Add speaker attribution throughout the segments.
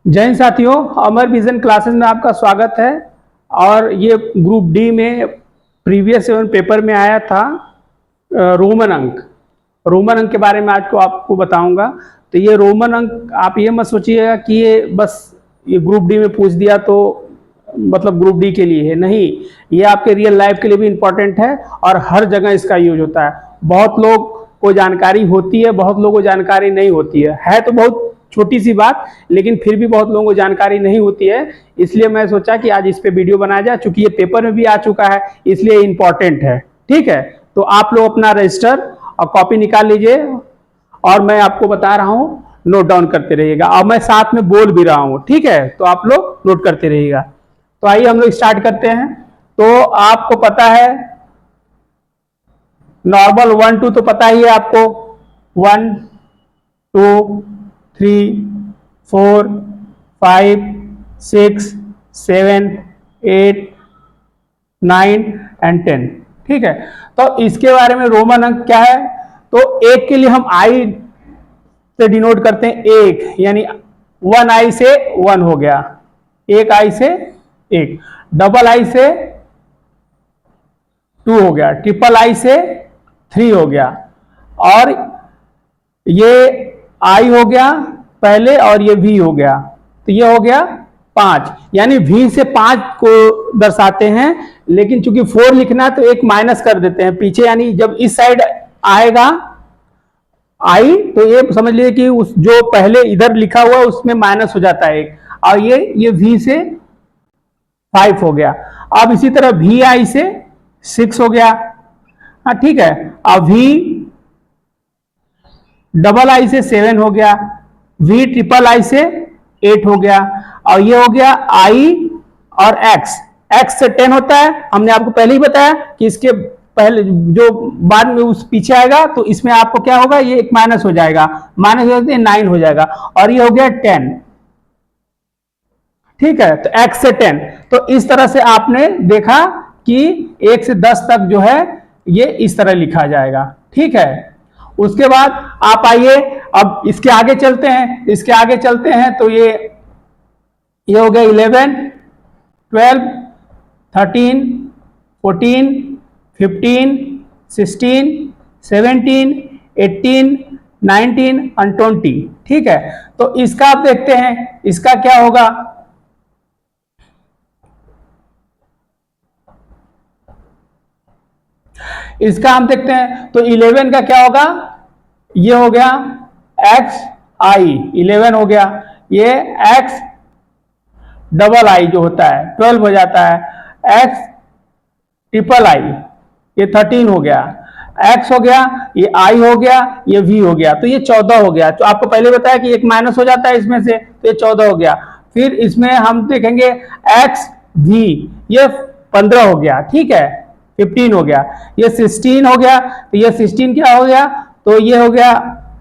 Speaker 1: जय हिंद साथियों, अमर vision classes में आपका स्वागत है। और ये ग्रुप डी में प्रीवियस पेपर में आया था रोमन अंक के बारे में आज को आपको बताऊंगा। तो ये रोमन अंक आप ये मत सोचिएगा कि ये ग्रुप डी में पूछ दिया तो मतलब ग्रुप डी के लिए है, नहीं, ये आपके रियल लाइफ के लिए भी इम्पोर्टेंट है और हर जगह इसका यूज होता है। बहुत लोग को जानकारी होती है, बहुत लोगों को जानकारी नहीं होती है तो बहुत छोटी सी बात, लेकिन फिर भी बहुत लोगों को जानकारी नहीं होती है। इसलिए मैं सोचा कि आज इस पे वीडियो बनाया जाए, चूंकि ये पेपर में भी आ चुका है इसलिए इंपॉर्टेंट है। ठीक है, तो आप लोग अपना रजिस्टर और कॉपी निकाल लीजिए और मैं आपको बता रहा हूं, नोट डाउन करते रहिएगा और मैं साथ में बोल भी रहा हूं। ठीक है, तो आप लोग नोट करते रहिएगा। तो आइए हम लोग स्टार्ट करते हैं। तो आपको पता है नॉर्मल 1 2 तो पता ही है आपको, 1 2 3 4 5 6 7 8 9 एंड 10। ठीक है, तो इसके बारे में रोमन अंक क्या है। तो एक के लिए हम आई से डिनोट करते हैं, एक यानी 1 आई से 1 हो गया, एक आई से एक, डबल आई से 2 हो गया, ट्रिपल आई से 3 हो गया, और ये आई हो गया पहले और ये वी हो गया, तो ये हो गया 5, यानी वी से 5 को दर्शाते हैं। लेकिन चूंकि 4 लिखना है तो एक माइनस कर देते हैं पीछे, यानी जब इस साइड आएगा आई तो ये समझ लीजिए कि उस जो पहले इधर लिखा हुआ उसमें माइनस हो जाता है एक, और ये वी से 5 हो गया। अब इसी तरह वी आई से 6 हो गया। हाँ ठीक है, अब वी डबल आई से 7 हो गया, वी ट्रिपल आई से 8 हो गया, और ये हो गया आई और एक्स, एक्स से 10 होता है। हमने आपको पहले ही बताया कि इसके पहले जो बाद में उस पीछे आएगा तो इसमें आपको क्या होगा, ये एक माइनस हो जाएगा, माइनस हो जाए 9 हो जाएगा, और ये हो गया 10। ठीक है, तो x से 10। तो इस तरह से आपने देखा कि 1 से 10 तक जो है ये इस तरह लिखा जाएगा। ठीक है, उसके बाद आप आइए अब इसके आगे चलते हैं, इसके आगे चलते हैं तो ये हो गया 11 12 13 14 15 16 17 18 19 और 20। ठीक है, तो इसका आप देखते हैं इसका क्या होगा। इसका हम देखते हैं तो 11 का क्या होगा, ये हो गया एक्स आई, 11 हो गया, ये एक्स डबल आई जो होता है 12 हो जाता है, एक्स ट्रिपल आई ये 13 हो गया, एक्स हो गया, ये आई हो गया, ये वी हो गया, तो ये 14 हो गया। तो आपको पहले बताया कि एक माइनस हो जाता है इसमें से, तो ये 14 हो गया। फिर इसमें हम देखेंगे एक्स वी, ये 15 हो गया। ठीक है, 15 हो गया, ये 16 हो गया, तो ये 16 क्या हो गया, तो ये हो गया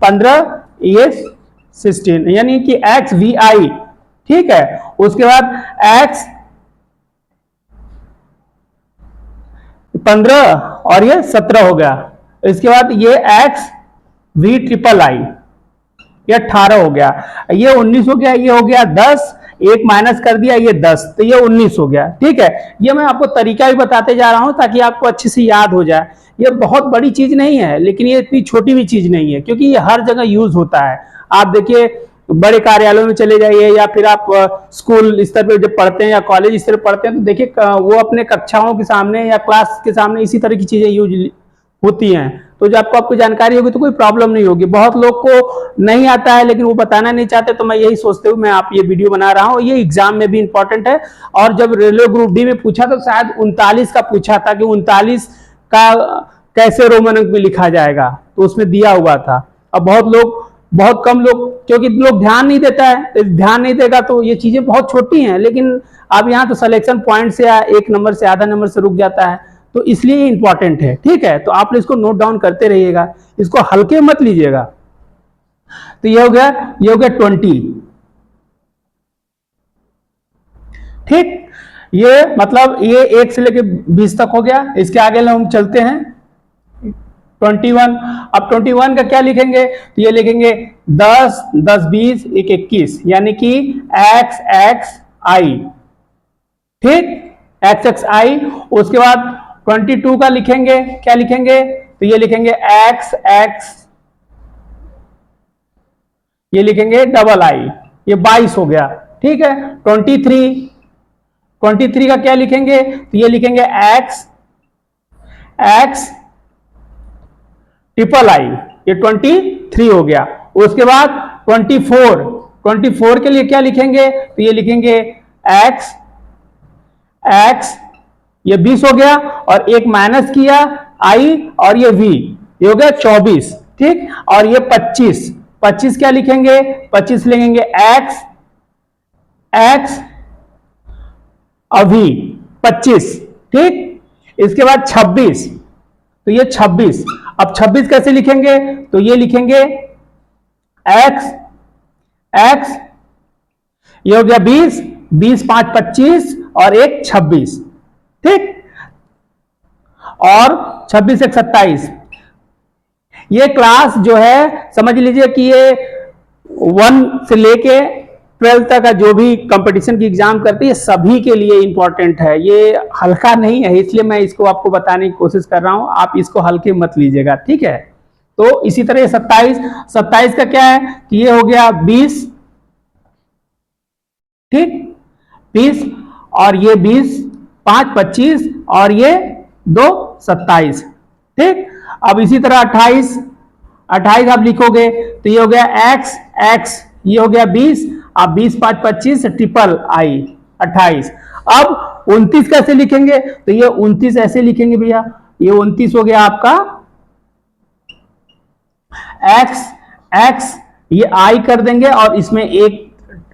Speaker 1: 15, ये 16, यानी कि एक्स वी आई। ठीक है, उसके बाद एक्स 15 और ये 17 हो गया। इसके बाद ये एक्स वी ट्रिपल आई, ये 18 हो गया, ये 19 हो गया, ये हो गया 10, एक माइनस कर दिया ये 10, तो ये 19 हो गया। ठीक है, ये मैं आपको तरीका भी बताते जा रहा हूं ताकि आपको अच्छे से याद हो जाए। ये बहुत बड़ी चीज नहीं है, लेकिन ये इतनी छोटी भी चीज नहीं है, क्योंकि ये हर जगह यूज होता है। आप देखिए बड़े कार्यालयों में चले जाइए, या फिर आप स्कूल स्तर पर जब पढ़ते हैं या कॉलेज स्तर पर पढ़ते हैं तो देखिए वो अपने कक्षाओं के सामने या क्लास के सामने इसी तरह की चीजें यूज होती हैं। तो जब आपको जानकारी होगी तो कोई प्रॉब्लम नहीं होगी। बहुत लोग को नहीं आता है लेकिन वो बताना नहीं चाहते, तो मैं यही सोचते हुए मैं आप ये वीडियो बना रहा हूँ। ये एग्जाम में भी इंपॉर्टेंट है, और जब रेलवे ग्रुप डी में पूछा तो शायद 39 का पूछा था कि 39 का कैसे रोमन अंक में लिखा जाएगा, तो उसमें दिया हुआ था। अब बहुत कम लोग, क्योंकि लोग ध्यान नहीं देता है, ध्यान नहीं देगा तो ये चीजें बहुत छोटी हैं, लेकिन अब यहाँ तो सिलेक्शन पॉइंट से 1 नंबर से आधा नंबर से रुक जाता है, तो इसलिए इंपॉर्टेंट है। ठीक है, तो आप इसको नोट डाउन करते रहिएगा, इसको हल्के मत लीजिएगा। तो ये हो गया 20। ठीक, ये मतलब ये 1 से लेके 20 तक हो गया। इसके आगे हम चलते हैं 21। अब 21 का क्या लिखेंगे, तो ये लिखेंगे 10, 10 20, 1 21, यानी कि एक्स एक्स आई, ठीक, एक्स एक्स आई। उसके बाद 22 का लिखेंगे, क्या लिखेंगे, तो ये लिखेंगे एक्स एक्स, ये लिखेंगे डबल आई, ये 22 हो गया, ठीक है। 23, 23 का क्या लिखेंगे, तो ये लिखेंगे एक्स एक्स ट्रिपल आई, ये 23 हो गया। उसके बाद 24, 24 के लिए क्या लिखेंगे, तो ये लिखेंगे एक्स एक्स, ये 20 हो गया, और एक माइनस किया आई, और ये वी, ये हो गया 24, ठीक। और ये 25, 25 क्या लिखेंगे, 25 लिखेंगे एक्स एक्स अभी 25, ठीक। इसके बाद 26, तो ये 26, अब 26 कैसे लिखेंगे, तो ये लिखेंगे एक्स एक्स, ये हो गया 20, 20 5 25, और एक 26, ठीक। और 26 एक 27। ये क्लास जो है समझ लीजिए कि ये 1 से लेके 12 तक का जो भी कंपटीशन की एग्जाम करती है सभी के लिए इंपॉर्टेंट है, ये हल्का नहीं है, इसलिए मैं इसको आपको बताने की कोशिश कर रहा हूं, आप इसको हल्के मत लीजिएगा, ठीक है। तो इसी तरह 27, 27 का क्या है कि ये हो गया 20, ठीक, 20, और ये 20 5 25, और ये 2 27, ठीक। अब इसी तरह 28, 28 आप लिखोगे तो ये हो गया एक्स एक्स, ये हो गया 20, आप 20 5 25 ट्रिपल आई 28। अब 29 कैसे लिखेंगे, तो ये 29 ऐसे लिखेंगे भैया, ये 29 हो गया आपका एक्स एक्स, ये आई कर देंगे और इसमें एक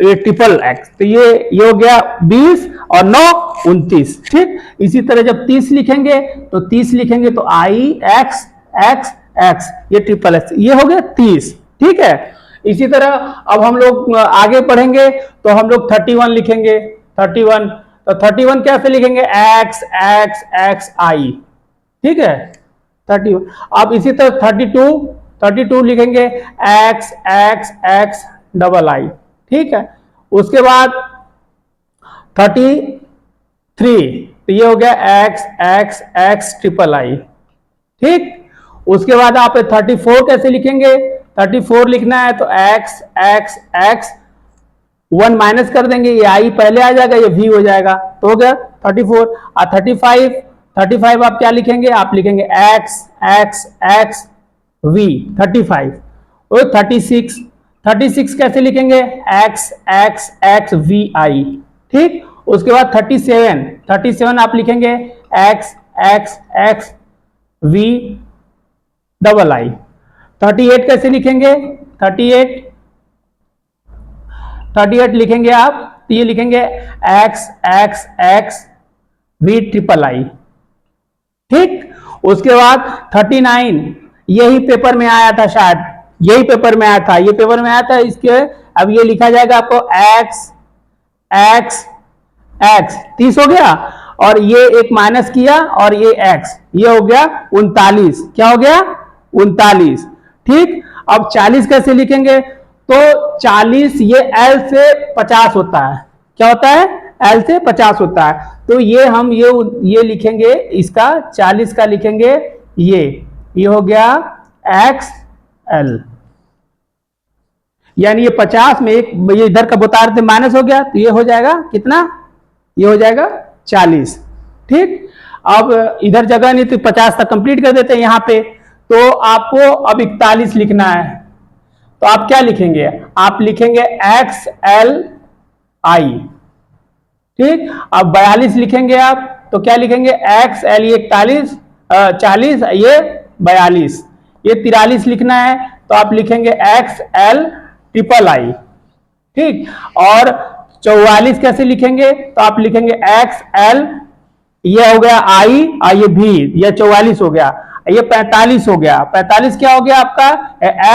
Speaker 1: ट्रिपल एक्स, तो ये हो गया 20 और 9 29, ठीक। इसी तरह जब 30 लिखेंगे तो 30 लिखेंगे तो आई एक्स एक्स एक्स, ये ट्रिपल एक्स, ये हो गया 30, ठीक है। इसी तरह अब हम लोग आगे पढ़ेंगे तो हम लोग 31 लिखेंगे, 31, तो 31 कैसे लिखेंगे, एक्स एक्स एक्स आई, ठीक है 31। अब इसी तरह 32, 32 लिखेंगे एक्स एक्स एक्स डबल आई, ठीक है। उसके बाद 33, तो ये हो गया x X x triple I, ठीक। उसके बाद आप 34 कैसे लिखेंगे, 34 लिखना है तो एक्स एक्स एक्स, 1 माइनस कर देंगे, ये आई पहले आ जाएगा, ये वी हो जाएगा, तो हो गया 34। और 35, 35 आप क्या लिखेंगे, आप लिखेंगे एक्स एक्स एक्स वी 35। और 36, 36 कैसे लिखेंगे, X X X V I, ठीक। उसके बाद 37, 37 आप लिखेंगे X X X V double I. 38 कैसे लिखेंगे, 38, 38 लिखेंगे आप, तो ये लिखेंगे X X X V triple I, ठीक। उसके बाद 39, यही पेपर में आया था, शायद यही पेपर में आया था, ये पेपर में आया था इसके। अब ये लिखा जाएगा आपको एक्स एक्स एक्स, 30 हो गया, और ये एक माइनस किया और ये एक्स, ये हो गया 39, क्या हो गया 39, ठीक। अब 40 कैसे लिखेंगे, तो 40 ये L से 50 होता है, क्या होता है, L से 50 होता है, तो ये हम ये लिखेंगे, इसका 40 का लिखेंगे ये हो गया एक्स एल, यानी ये 50 में एक ये इधर का बता रहे थे माइनस हो गया, तो ये हो जाएगा कितना, ये हो जाएगा 40, ठीक। अब इधर जगह नहीं तो 50 तक कंप्लीट कर देते हैं यहाँ पे, तो आपको अब 41 लिखना है, तो आप क्या लिखेंगे, आप लिखेंगे एक्स एल आई, ठीक। अब 42 लिखेंगे आप, तो क्या लिखेंगे एक्स एल, ये 41 40, ये 42, ये 43 लिखना है, तो आप लिखेंगे एक्स एल ट्रिपल आई, ठीक। और 44 कैसे लिखेंगे, तो आप लिखेंगे एक्स एल, ये हो गया आई, ये भी, ये 44 हो गया, ये 45 हो गया, 45 क्या हो गया आपका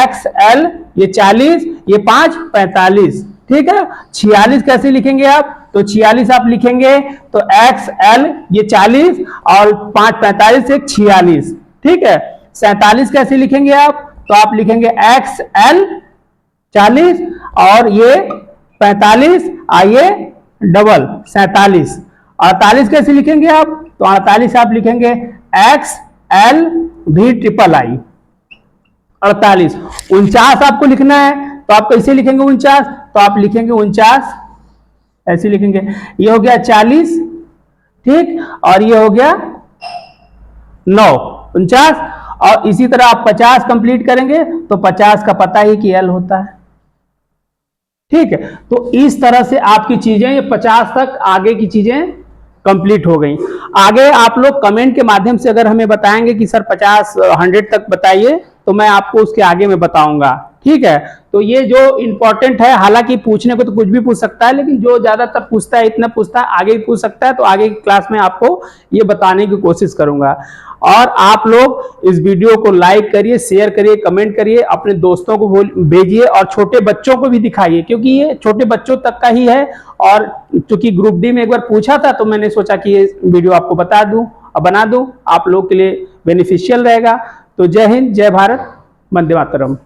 Speaker 1: एक्स एल, ये 40, ये 5 45, ठीक है। 46 कैसे लिखेंगे आप, तो 46 आप लिखेंगे तो एक्स एल, ये 40 और 5 45 से 46, ठीक है। 47 कैसे लिखेंगे आप? तो आप लिखेंगे XL 40 और ये 45, आइए डबल 47। 48 कैसे लिखेंगे आप? तो 48 आप लिखेंगे XL V ट्रिपल आई 48। 49 आपको लिखना है तो आप कैसे लिखेंगे 49? तो आप लिखेंगे 49 ऐसे लिखेंगे, ये हो गया 40, ठीक, और ये हो गया 9, 49। और इसी तरह आप 50 कंप्लीट करेंगे तो 50 का पता ही कि L होता है, ठीक है। तो इस तरह से आपकी चीजें ये 50 तक आगे की चीजें कंप्लीट हो गई। आगे आप लोग कमेंट के माध्यम से अगर हमें बताएंगे कि सर 50 100 तक बताइए तो मैं आपको उसके आगे में बताऊंगा, ठीक है। तो ये जो इंपॉर्टेंट है, हालांकि पूछने को तो कुछ भी पूछ सकता है, लेकिन जो ज्यादातर पूछता है, इतना पूछता है, आगे भी पूछ सकता है, तो आगे की क्लास में आपको ये बताने की कोशिश करूंगा। और आप लोग इस वीडियो को लाइक करिए, शेयर करिए, कमेंट करिए, अपने दोस्तों को भेजिए और छोटे बच्चों को भी दिखाइए, क्योंकि ये छोटे बच्चों तक का ही है। और चूंकि ग्रुप डी में एक बार पूछा था तो मैंने सोचा कि ये वीडियो आपको बता दूं और बना दूं, आप लोग के लिए बेनिफिशियल रहेगा। तो जय हिंद, जय भारत, वंदे मातरम।